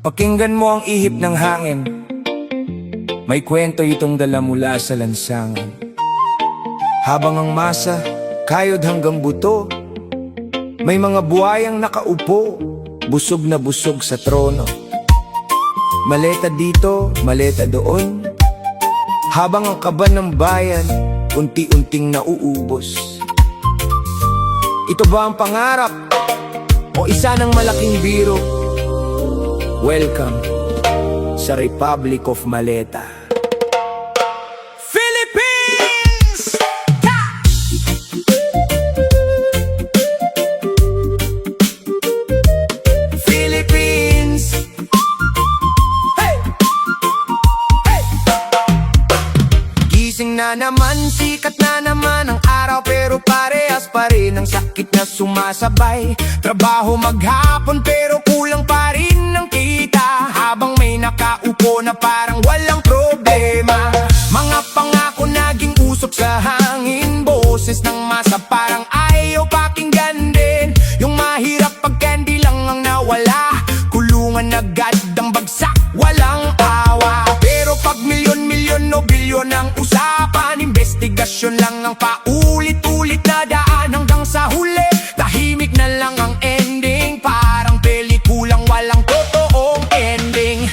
Pakinggan mo ang ihip ng hangin. May kwento itong dala mula sa lansangan. Habang ang masa, kayod hanggang buto, may mga buhayang nakaupo, busog na busog sa trono. Maleta dito, maleta doon, habang ang kaban ng bayan, unti-unting nauubos. Ito ba ang pangarap? O isa ng malaking biro? Welcome sa Republic of Maleta. Philippines! Philippines! Hey! Hey! Gising na naman, sikat na naman ang araw, pero parehas pa rin ang sakit na sumasabay. Trabaho maghapon pero kulang pa rin ang kita, habang may nakaupo na parang walang problema. Mga pangako naging usok sa hangin, boses ng masa parang ayaw pakinggan din. Yung mahirap pag candy lang ang nawala, kulungan agad ang bagsak, walang awa. Pero pag milyon-milyon o bilyon ang usapan, investigasyon lang ang paulit-ulit na daan hanggang sa huli. Tahimik na lang ang ending, parang pelikulang walang totoong ending.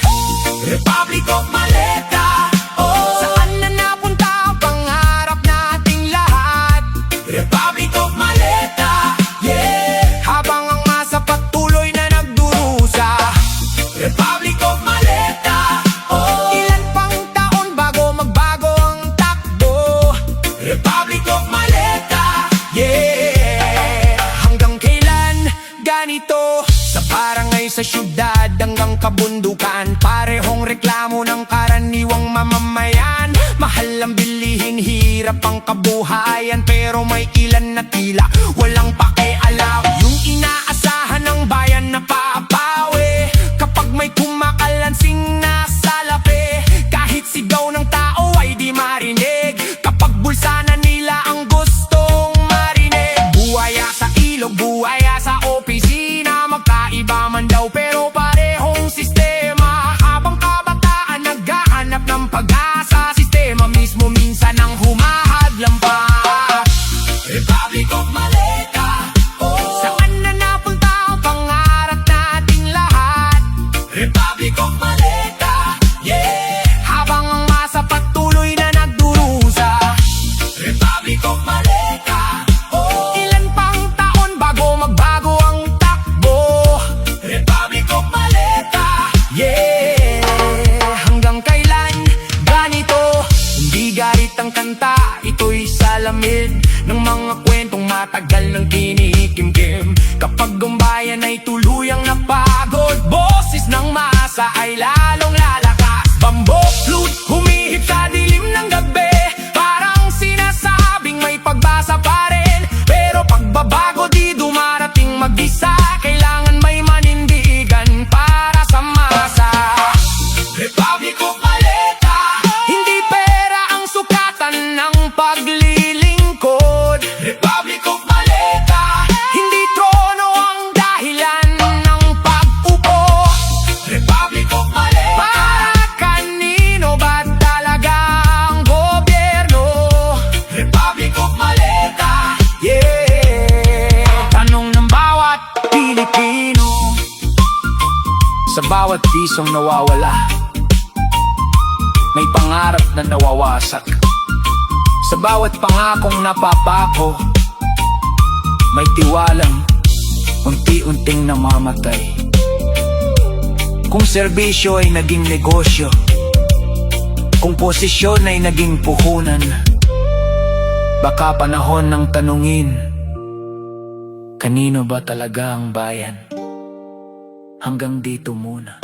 Republic of Maleta, oh, saan na napunta ang pangarap nating lahat? Republic of Maleta, yeah, habang ang masa patuloy na nagdurusa. Republic of Maleta, oh, ilan pang taon bago magbago ang takbo? Republic of Maleta, yeah, hanggang kailan ganito? Sa barangay, sa syudad, hanggang kabundukan, parehong reklamo ng karaniwang mamamayan. Mahal ang bilihin, hirap ang kabuhayan, pero may ilan na tila walang pakialam. Yung inaasahan ng bayan na papawi, kapag may kumakalansing na salapi, kahit sigaw ng tao ay di marinig, kapag bulsa na nila ang gustong marinig. Buhaya sa ilog, buhaya sa opisina, magkaiba man daw pero parehong sistema. Habang kabataan naghahanap ng pag-asa, sistema mismo minsan ang humahadlang pa. Republic of Maleta, oh, saan na napunta ang pangarap nating lahat? Republic of Maleta, yeah, habang ang masa patuloy na nagdurusa. Republic of Maleta, oh, ilan pang taon bago magbago ang takbo? Republic of Maleta, yeah, hanggang kailan ganito? Hindi garit ang kanta, ito'y salamin ng mga kwentong matagal ng kinikimkim. Kapag ang bayan ay tuluyang napagod, boses ng masa ay lalong lalakas. Bamboo flute humihip sa dilim ng gabi, parang sinasabing may pagbasa pa rin. Pero pagbabago di dumarating mag-isa, kailangan may manindigan para sa masa. Republic of Maleta, hindi pera ang sukatan ng paglilingkod. Republic of Maleta, hindi trono ang dahilan ng pag-upo. Republic of Maleta, para kanino ba talaga ang gobyerno? Republic of Maleta, yeah, tanong ng bawat Pilipino. Sa bawat pisong nawawala, may pangarap na nawawasak. Sa bawat pangakong napapako, may tiwalang unti-unting namamatay. Kung serbisyo ay naging negosyo, kung posisyon ay naging puhunan, baka panahon ng tanungin, kanino ba talaga ang bayan? Hanggang dito muna.